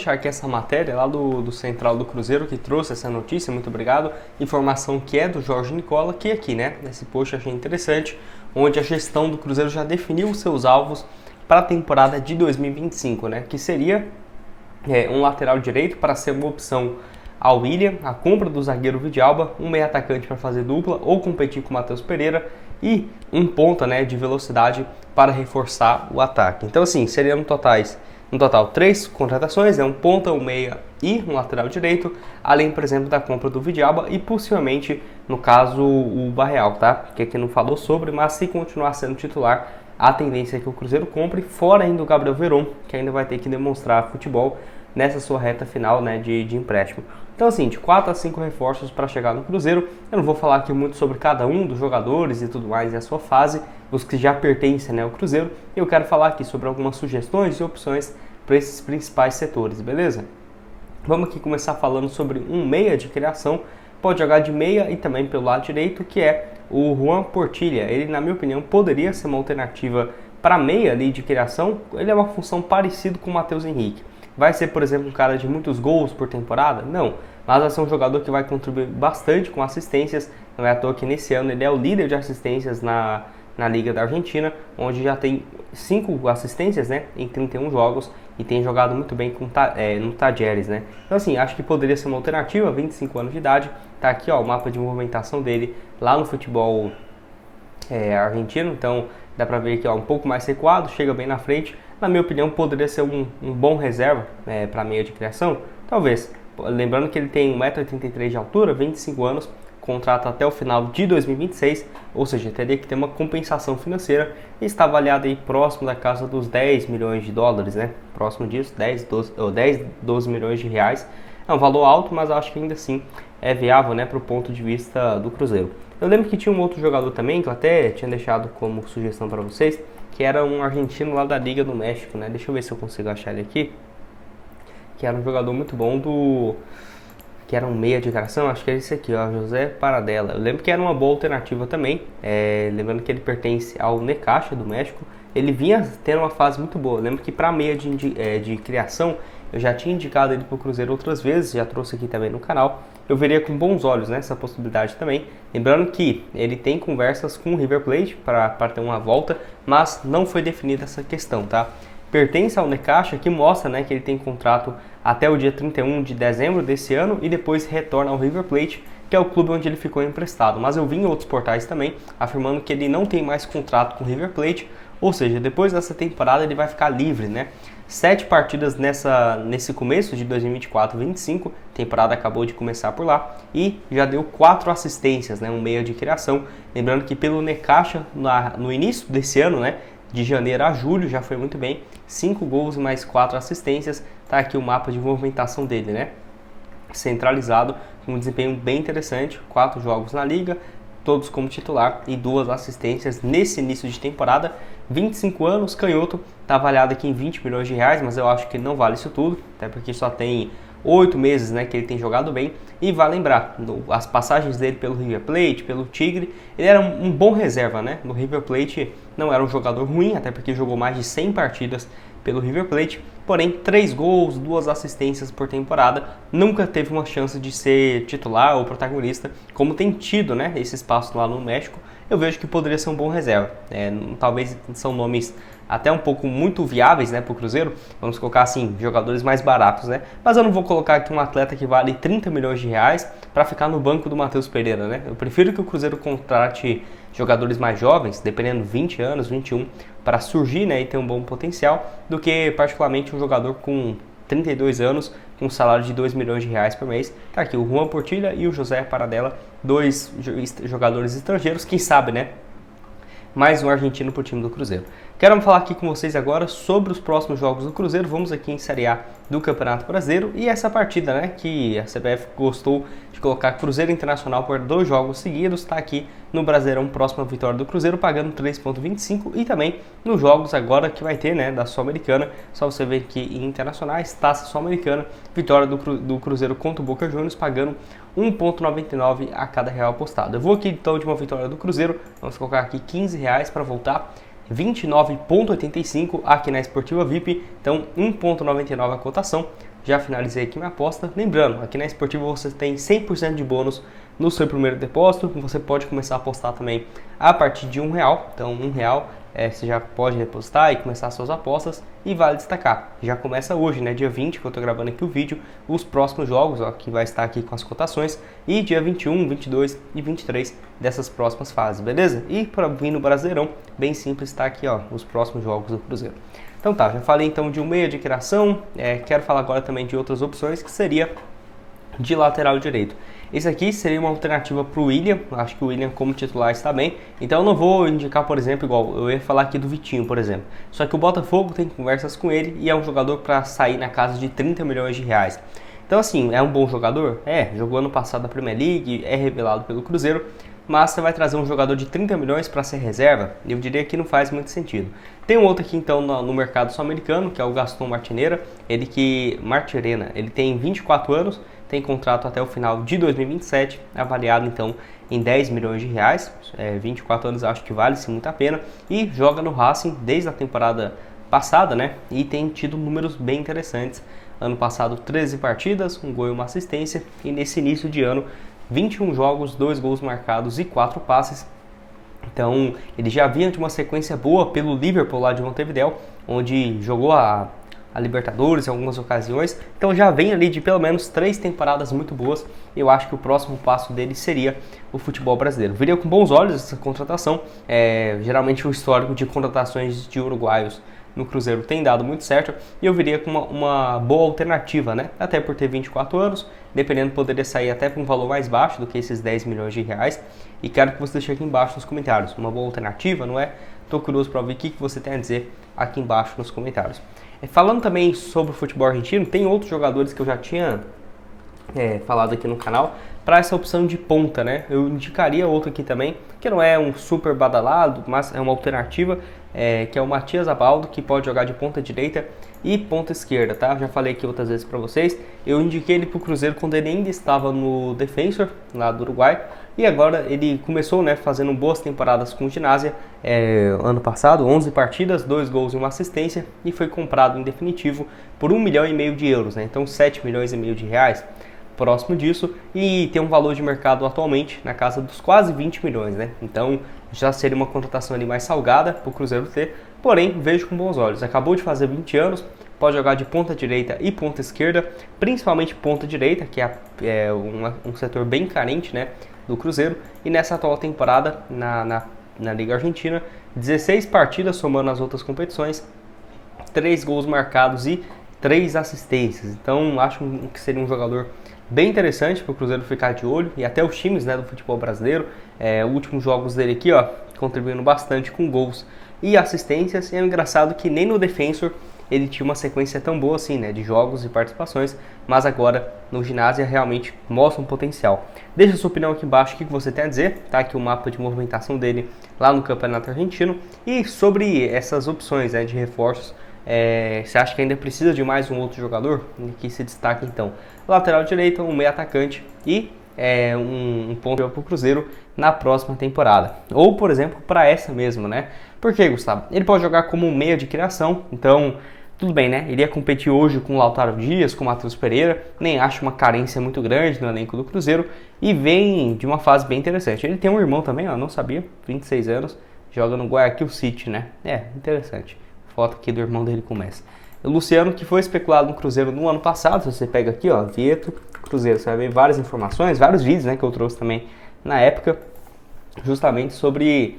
Deixar aqui essa matéria lá do Central do Cruzeiro que trouxe essa notícia, muito obrigado. Informação que é do Jorge Nicola, que aqui, né, nesse post achei interessante, onde a gestão do Cruzeiro já definiu os seus alvos para a temporada de 2025, né, que seria um lateral direito para ser uma opção ao William, a compra do zagueiro Vidalba, um meio atacante para fazer dupla ou competir com o Matheus Pereira e um ponta, né, de velocidade para reforçar o ataque. Então assim, seriam no total 3 contratações, um ponta, um meia e um lateral direito, além, por exemplo, da compra do Vidalba e possivelmente, no caso, o Barreal, tá? Que aqui não falou sobre, mas se continuar sendo titular, a tendência é que o Cruzeiro compre, fora ainda o Gabriel Veron, que ainda vai ter que demonstrar futebol nessa sua reta final, né, de empréstimo. Então assim, de 4 a 5 reforços para chegar no Cruzeiro. Eu não vou falar aqui muito sobre cada um dos jogadores e tudo mais e a sua fase, os que já pertencem, né, ao Cruzeiro. Eu quero falar aqui sobre algumas sugestões e opções para esses principais setores, beleza? Vamos aqui começar falando sobre um meia de criação, pode jogar de meia e também pelo lado direito, que é o Juan Portilha. Ele, na minha opinião, poderia ser uma alternativa para meia ali de criação. Ele é uma função parecida com o Matheus Henrique. Vai ser, por exemplo, um cara de muitos gols por temporada? Não, mas vai ser um jogador que vai contribuir bastante com assistências. Não é à toa que nesse ano ele é o líder de assistências na Liga da Argentina, onde já tem 5 assistências, né, em 31 jogos e tem jogado muito bem no Talleres, né. Então assim, acho que poderia ser uma alternativa, 25 anos de idade. Tá aqui, ó, o mapa de movimentação dele lá no futebol argentino, então dá pra ver que é um pouco mais recuado, chega bem na frente. Na minha opinião, poderia ser um bom reserva para meia de criação, talvez. Lembrando que ele tem 1,83 m de altura, 25 anos, contrato até o final de 2026, ou seja, teria que ter uma compensação financeira e está avaliado aí próximo da casa dos 10 milhões de dólares, né? Próximo disso, 10, 12 milhões de reais. É um valor alto, mas acho que ainda assim é viável, né, para o ponto de vista do Cruzeiro. Eu lembro que tinha um outro jogador também, que eu até tinha deixado como sugestão para vocês, que era um argentino lá da Liga do México, né? Deixa eu ver se eu consigo achar ele aqui. Que era um jogador muito bom que era um meia de criação, acho que é esse aqui, ó, José Paradela. Eu lembro que era uma boa alternativa também, lembrando que ele pertence ao Necaxa do México. Ele vinha tendo uma fase muito boa. Eu lembro que para meia de criação, eu já tinha indicado ele para o Cruzeiro outras vezes, já trouxe aqui também no canal. Eu veria com bons olhos, né, essa possibilidade também. Lembrando que ele tem conversas com o River Plate para ter uma volta, mas não foi definida essa questão, tá? Pertence ao Necaxa, que mostra, né, que ele tem contrato até o dia 31 de dezembro desse ano e depois retorna ao River Plate, que é o clube onde ele ficou emprestado. Mas eu vi em outros portais também afirmando que ele não tem mais contrato com o River Plate, ou seja, depois dessa temporada ele vai ficar livre, né? 7 partidas nesse começo de 2024-25, temporada acabou de começar por lá, e já deu 4 assistências, né, um meia de criação. Lembrando que pelo Necaxa, no início desse ano, né, de janeiro a julho, já foi muito bem, 5 gols e mais 4 assistências. Tá aqui o mapa de movimentação dele, né, centralizado, com um desempenho bem interessante, 4 jogos na liga, todos como titular e 2 assistências nesse início de temporada. 25 anos, canhoto, está avaliado aqui em 20 milhões de reais, mas eu acho que não vale isso tudo, até porque só tem 8 meses, né, que ele tem jogado bem. E vai lembrar, as passagens dele pelo River Plate, pelo Tigre, ele era um bom reserva, né? No River Plate não era um jogador ruim, até porque jogou mais de 100 partidas pelo River Plate, porém 3 gols, 2 assistências por temporada, nunca teve uma chance de ser titular ou protagonista, como tem tido, né, esse espaço lá no México. Eu vejo que poderia ser um bom reserva. Talvez são nomes até um pouco muito viáveis, né, para o Cruzeiro, vamos colocar assim, jogadores mais baratos, né, mas eu não vou colocar aqui um atleta que vale 30 milhões de reais para ficar no banco do Matheus Pereira, né. Eu prefiro que o Cruzeiro contrate jogadores mais jovens, dependendo 20 anos, 21, para surgir, né, e ter um bom potencial, do que particularmente um jogador com 32 anos, com um salário de 2 milhões de reais por mês. Tá aqui o Juan Portilha e o José Paradela, 2 jogadores estrangeiros, quem sabe, né, mais um argentino para o time do Cruzeiro. Quero falar aqui com vocês agora sobre os próximos jogos do Cruzeiro. Vamos aqui em Série A do Campeonato Brasileiro e essa partida, né, que a CBF gostou de colocar Cruzeiro Internacional por 2 jogos seguidos, está aqui no Brasileirão, próxima vitória do Cruzeiro, pagando 3,25, e também nos jogos agora que vai ter, né, da Sul-Americana. Só você ver que em Internacionais, Taça Sul-Americana, vitória do Cruzeiro contra o Boca Juniors, pagando 1,99 a cada real apostado. Eu vou aqui então de uma vitória do Cruzeiro, vamos colocar aqui 15 reais para voltar, 29,85 aqui na Esportiva VIP, então 1,99 a cotação. já finalizei aqui minha aposta. Lembrando, aqui na Esportiva você tem 100% de bônus no seu primeiro depósito. Você pode começar a apostar também a partir de R$1. Então, R$1 você já pode depositar e começar suas apostas. E vale destacar, já começa hoje, né, dia 20, que eu estou gravando aqui o vídeo, os próximos jogos, ó, que vai estar aqui com as cotações, e dia 21, 22 e 23 dessas próximas fases, beleza? E para vir no Brasileirão, bem simples, está aqui, ó, os próximos jogos do Cruzeiro. Então tá, já falei então de um meio de criação, quero falar agora também de outras opções, que seria de lateral direito. Esse aqui seria uma alternativa para o William, acho que o William como titular está bem, então eu não vou indicar, por exemplo, igual eu ia falar aqui do Vitinho, por exemplo. Só que o Botafogo tem conversas com ele e é um jogador para sair na casa de 30 milhões de reais. Então assim, é um bom jogador? Jogou ano passado na Premier League, é revelado pelo Cruzeiro, mas você vai trazer um jogador de 30 milhões para ser reserva? Eu diria que não faz muito sentido. Tem um outro aqui então no mercado sul-americano, que é o Gaston Martinera, ele tem 24 anos, tem contrato até o final de 2027, avaliado então em 10 milhões de reais, 24 anos acho que vale-se muito a pena, e joga no Racing desde a temporada passada, né, e tem tido números bem interessantes. Ano passado 13 partidas, um gol e uma assistência, e nesse início de ano 21 jogos, 2 gols marcados e 4 passes. Então ele já vinha de uma sequência boa pelo Liverpool lá de Montevideo, onde jogou a Libertadores em algumas ocasiões, então já vem ali de pelo menos 3 temporadas muito boas. Eu acho que o próximo passo dele seria o futebol brasileiro. Viria com bons olhos essa contratação, geralmente o histórico de contratações de uruguaios no Cruzeiro tem dado muito certo, e eu viria com uma boa alternativa, né? Até por ter 24 anos, dependendo poderia sair até por um valor mais baixo do que esses 10 milhões de reais, e quero que você deixe aqui embaixo nos comentários, uma boa alternativa, não é? Estou curioso para ouvir o que você tem a dizer aqui embaixo nos comentários. Falando também sobre o futebol argentino, tem outros jogadores que eu já tinha falado aqui no canal, para essa opção de ponta, né? Eu indicaria outro aqui também, que não é um super badalado, mas é uma alternativa, que é o Matias Abaldo, que pode jogar de ponta direita e ponta esquerda, tá? Já falei aqui outras vezes para vocês, eu indiquei ele para o Cruzeiro quando ele ainda estava no Defensor, lá do Uruguai, e agora ele começou, né, fazendo boas temporadas com o Ginásio, ano passado, 11 partidas, 2 gols e uma assistência, e foi comprado em definitivo por 1,5 milhão de euros, né? Então 7,5 milhões de reais. Próximo disso, e tem um valor de mercado atualmente na casa dos quase 20 milhões, né? Então já seria uma contratação ali mais salgada para o Cruzeiro ter, porém vejo com bons olhos. Acabou de fazer 20 anos, pode jogar de ponta direita e ponta esquerda, principalmente ponta direita, que é um setor bem carente, né, do Cruzeiro. E nessa atual temporada na Liga Argentina, 16 partidas somando as outras competições, 3 gols marcados e 3 assistências. Então acho que seria um jogador bem interessante para o Cruzeiro ficar de olho, e até os times, né, do futebol brasileiro. Os últimos jogos dele aqui, ó, contribuindo bastante com gols e assistências. E é engraçado que nem no Defensor ele tinha uma sequência tão boa assim, né, de jogos e participações, mas agora no Ginásio realmente mostra um potencial. Deixa a sua opinião aqui embaixo, o que você tem a dizer, tá aqui o mapa de movimentação dele lá no Campeonato Argentino, e sobre essas opções, né, de reforços. Você acha que ainda precisa de mais um outro jogador que se destaque então? Lateral direito, um meio atacante e um ponto para o Cruzeiro na próxima temporada. Ou, por exemplo, para essa mesmo, né? Por que, Gustavo? Ele pode jogar como um meia de criação, então tudo bem, né? Ele ia competir hoje com o Lautaro Dias, com o Matheus Pereira, nem acho uma carência muito grande no elenco do Cruzeiro, e vem de uma fase bem interessante. Ele tem um irmão também, ó, não sabia, 26 anos, joga no Guayaquil City, né? Interessante. Foto aqui do irmão dele com o Messi. O Luciano, que foi especulado no Cruzeiro no ano passado, se você pega aqui, ó, Vieto, Cruzeiro, você vai ver várias informações, vários vídeos, né, que eu trouxe também na época, justamente sobre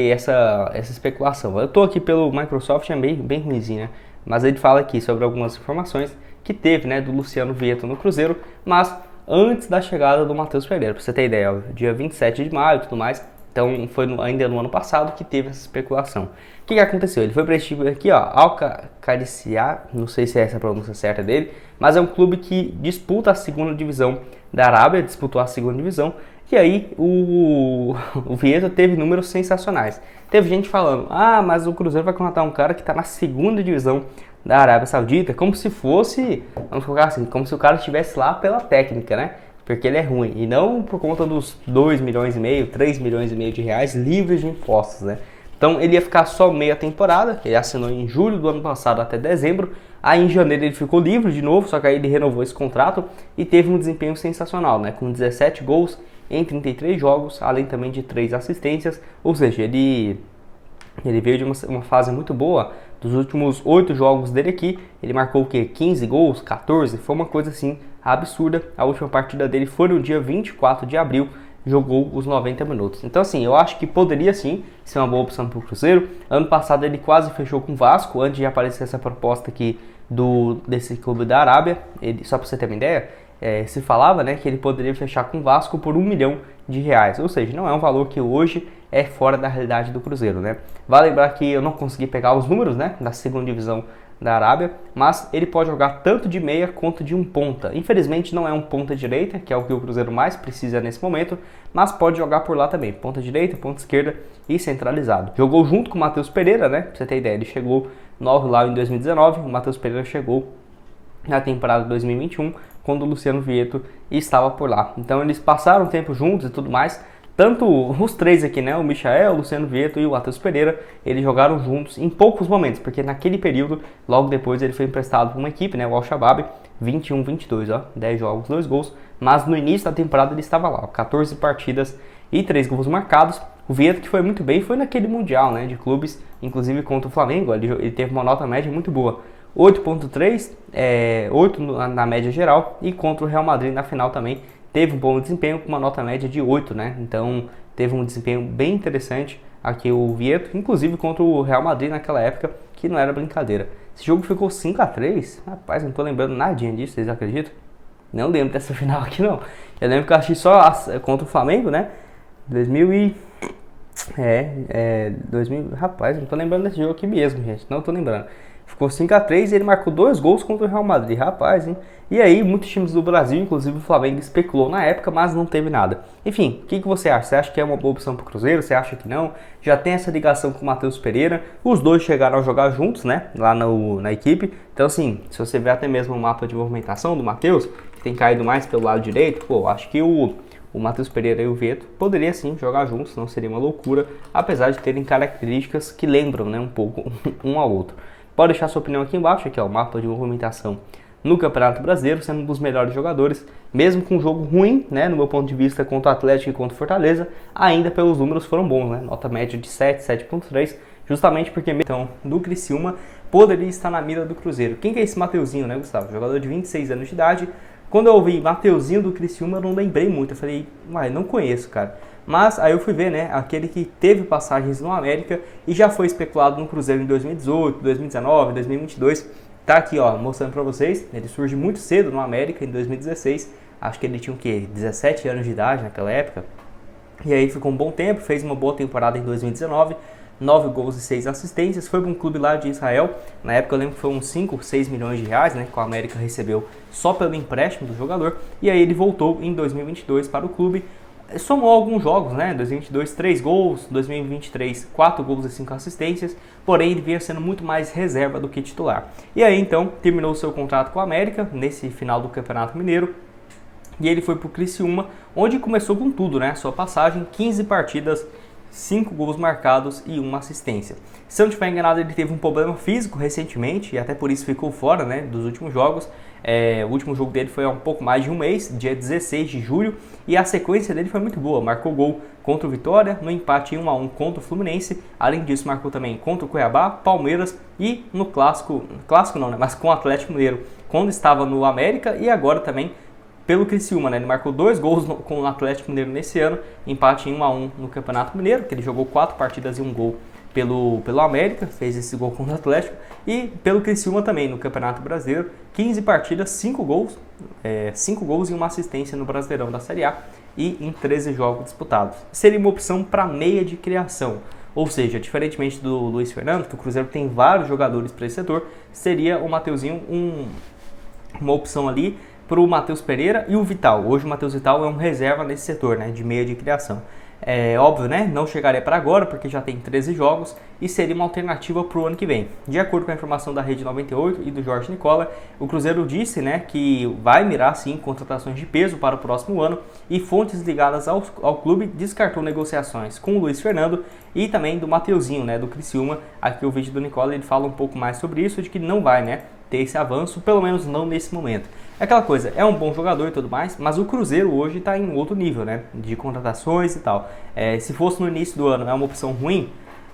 essa especulação. Eu tô aqui pelo Microsoft, é bem ruimzinho, né, mas ele fala aqui sobre algumas informações que teve, né, do Luciano Vieto no Cruzeiro, mas antes da chegada do Matheus Pereira, pra você ter ideia, ó, dia 27 de maio e tudo mais. Então foi ainda no ano passado que teve essa especulação. O que aconteceu? Ele foi para esse time aqui, ó, Al-Qadisiya, não sei se é essa a pronúncia certa dele, mas é um clube que disputa a segunda divisão da Arábia, disputou a segunda divisão, e aí o Vieto teve números sensacionais. Teve gente falando, mas o Cruzeiro vai contratar um cara que está na segunda divisão da Arábia Saudita, como se fosse, vamos colocar assim, como se o cara estivesse lá pela técnica, né? Porque ele é ruim, e não por conta dos 2,5 milhões, 3 milhões e meio de reais livres de impostos, né? Então ele ia ficar só meia temporada, ele assinou em julho do ano passado até dezembro, Aí em janeiro ele ficou livre de novo, só que aí ele renovou esse contrato e teve um desempenho sensacional, né? Com 17 gols em 33 jogos, além também de 3 assistências, ou seja, ele veio de uma fase muito boa. Dos últimos 8 jogos dele aqui, ele marcou o quê? 15 gols, 14, foi uma coisa assim absurda. A última partida dele foi no dia 24 de abril, jogou os 90 minutos. Então assim, eu acho que poderia sim ser uma boa opção para o Cruzeiro. Ano passado ele quase fechou com o Vasco, antes de aparecer essa proposta aqui desse clube da Arábia. Ele, só para você ter uma ideia, se falava, né, que ele poderia fechar com o Vasco por R$1 milhão, ou seja, não é um valor que hoje é fora da realidade do Cruzeiro, né? Vale lembrar que eu não consegui pegar os números, né, da segunda divisão da Arábia, mas ele pode jogar tanto de meia quanto de um ponta. Infelizmente não é um ponta direita, que é o que o Cruzeiro mais precisa nesse momento, mas pode jogar por lá também, ponta direita, ponta esquerda e centralizado. Jogou junto com o Matheus Pereira, né? Pra você ter ideia, ele chegou no Al-Hilal em 2019, o Matheus Pereira chegou na temporada de 2021, quando o Luciano Vieto estava por lá. Então eles passaram tempo juntos e tudo mais. Tanto os três aqui, né, o Michael, o Luciano Vieto e o Matheus Pereira, eles jogaram juntos em poucos momentos, porque naquele período, logo depois ele foi emprestado para uma equipe, né, o Al-Shabaab, 21-22, ó, 10 jogos, 2 gols, mas no início da temporada ele estava lá, ó, 14 partidas e 3 gols marcados. O Vieto, que foi muito bem, foi naquele Mundial, né, de clubes, inclusive contra o Flamengo, ele teve uma nota média muito boa, 8.3, 8 na média geral, e contra o Real Madrid na final também teve um bom desempenho com uma nota média de 8, né? Então teve um desempenho bem interessante aqui o Vieto, inclusive contra o Real Madrid naquela época, que não era brincadeira. Esse jogo ficou 5-3, rapaz, não tô lembrando nadinha disso, vocês acreditam? Não lembro dessa final aqui não. Eu lembro que eu achei só contra o Flamengo, né? 2000, rapaz, não tô lembrando desse jogo aqui mesmo, gente, não tô lembrando. Ficou 5-3 e ele marcou 2 gols contra o Real Madrid, rapaz, hein? E aí, muitos times do Brasil, inclusive o Flamengo, especulou na época, mas não teve nada. Enfim, o que você acha? Você acha que é uma boa opção para o Cruzeiro? Você acha que não? Já tem essa ligação com o Matheus Pereira. Os dois chegaram a jogar juntos, né? Lá na equipe. Então, assim, se você ver até mesmo o mapa de movimentação do Matheus, que tem caído mais pelo lado direito, pô, acho que o Matheus Pereira e o Vieto poderiam sim jogar juntos, não seria uma loucura, apesar de terem características que lembram, né, um pouco um ao outro. Pode deixar sua opinião aqui embaixo, aqui ó, o mapa de movimentação no Campeonato Brasileiro, sendo um dos melhores jogadores, mesmo com um jogo ruim, né, no meu ponto de vista, contra o Atlético e contra o Fortaleza, ainda pelos números foram bons, né, nota média de 7, 7.3, justamente porque então, do Criciúma poderia estar na mira do Cruzeiro. Quem que é esse Mateuzinho, né, Gustavo? Jogador de 26 anos de idade. Quando eu ouvi Mateuzinho do Criciúma, eu não lembrei muito, eu falei, uai, não conheço, cara. Mas aí eu fui ver, né, aquele que teve passagens no América e já foi especulado no Cruzeiro em 2018, 2019, 2022. Tá aqui, ó, mostrando pra vocês. Ele surge muito cedo no América, em 2016. Acho que ele tinha o quê? 17 anos de idade naquela época. E aí ficou um bom tempo, fez uma boa temporada em 2019. 9 gols e 6 assistências. Foi para um clube lá de Israel. Na época eu lembro que foi uns 5, 6 milhões de reais, né, que o América recebeu só pelo empréstimo do jogador. E aí ele voltou em 2022 para o clube. Somou alguns jogos, né? 2022, 3 gols, 2023, 4 gols e 5 assistências, porém ele vinha sendo muito mais reserva do que titular. E aí então terminou seu contrato com o América nesse final do Campeonato Mineiro e ele foi para o Criciúma, onde começou com tudo, né? Sua passagem, 15 partidas, 5 gols marcados e 1 assistência. Se eu não estiver enganado, ele teve um problema físico recentemente e até por isso ficou fora, né, dos últimos jogos. O último jogo dele foi há um pouco mais de um mês, dia 16 de julho, e a sequência dele foi muito boa. Marcou gol contra o Vitória, no empate em 1-1 contra o Fluminense. Além disso, marcou também contra o Cuiabá, Palmeiras e no clássico não, né, mas com o Atlético Mineiro, quando estava no América e agora também pelo Criciúma, né? Ele marcou 2 gols com o Atlético Mineiro nesse ano, empate em 1-1 no Campeonato Mineiro, que ele jogou 4 partidas e 1 gol pelo América, fez esse gol contra o Atlético, e pelo Criciúma também no Campeonato Brasileiro, 15 partidas, 5 gols, 5 gols e 1 assistência no Brasileirão da Série A e em 13 jogos disputados. Seria uma opção para meia de criação, ou seja, diferentemente do Luiz Fernando, que o Cruzeiro tem vários jogadores para esse setor, seria o Mateuzinho uma opção ali para o Matheus Pereira e o Vital. Hoje o Matheus Vital é um reserva nesse setor, né, de meia de criação. É óbvio, né, não chegaria para agora porque já tem 13 jogos e seria uma alternativa para o ano que vem. De acordo com a informação da Rede 98 e do Jorge Nicola, o Cruzeiro disse, né, que vai mirar sim contratações de peso para o próximo ano e fontes ligadas ao clube descartou negociações com o Luiz Fernando e também do Mateuzinho, né, do Criciúma. Aqui o vídeo do Nicola ele fala um pouco mais sobre isso, de que não vai, né, ter esse avanço, pelo menos não nesse momento. É aquela coisa, é um bom jogador e tudo mais, mas o Cruzeiro hoje está em outro nível, né, de contratações e tal. Se fosse no início do ano, é uma opção ruim,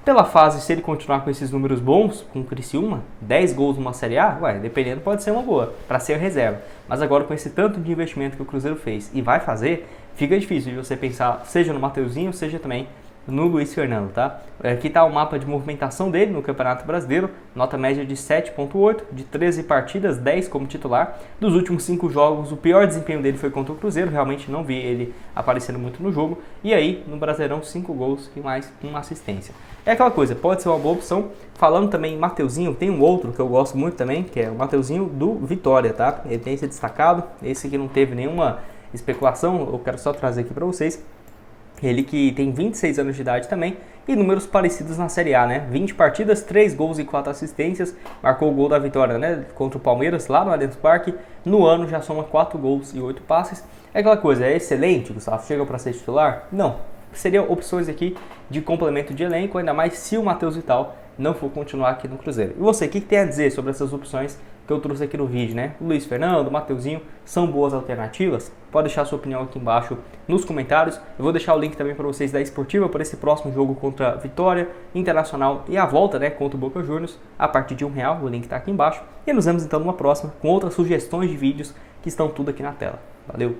pela fase, se ele continuar com esses números bons, com o Criciúma, 10 gols numa Série A, dependendo, pode ser uma boa, para ser reserva. Mas agora com esse tanto de investimento que o Cruzeiro fez e vai fazer, fica difícil de você pensar, seja no Mateuzinho, seja também no Luiz Fernando, tá? Aqui está o mapa de movimentação dele no Campeonato Brasileiro, nota média de 7.8, de 13 partidas, 10 como titular. Dos últimos 5 jogos, o pior desempenho dele foi contra o Cruzeiro, realmente não vi ele aparecendo muito no jogo. E aí, no Brasileirão, 5 gols e mais uma assistência. É aquela coisa, pode ser uma boa opção. Falando também em Mateuzinho, tem um outro que eu gosto muito também, que é o Mateuzinho do Vitória, tá? Ele tem esse destacado, esse que não teve nenhuma especulação, eu quero só trazer aqui para vocês. Ele que tem 26 anos de idade também e números parecidos na Série A, né? 20 partidas, 3 gols e 4 assistências, marcou o gol da vitória, né? Contra o Palmeiras lá no Allianz Parque. No ano já soma 4 gols e 8 passes. É aquela coisa, é excelente, Gustavo, chega para ser titular? Não. Seriam opções aqui de complemento de elenco, ainda mais se o Matheus Vital não for continuar aqui no Cruzeiro. E você, o que tem a dizer sobre essas opções que eu trouxe aqui no vídeo, né? O Luiz Fernando, o Mateuzinho, são boas alternativas? Pode deixar sua opinião aqui embaixo nos comentários. Eu vou deixar o link também para vocês da Esportiva para esse próximo jogo contra a Vitória, Internacional e a volta, né, contra o Boca Juniors, a partir de R$1. O link está aqui embaixo. E nos vemos então numa próxima com outras sugestões de vídeos que estão tudo aqui na tela. Valeu!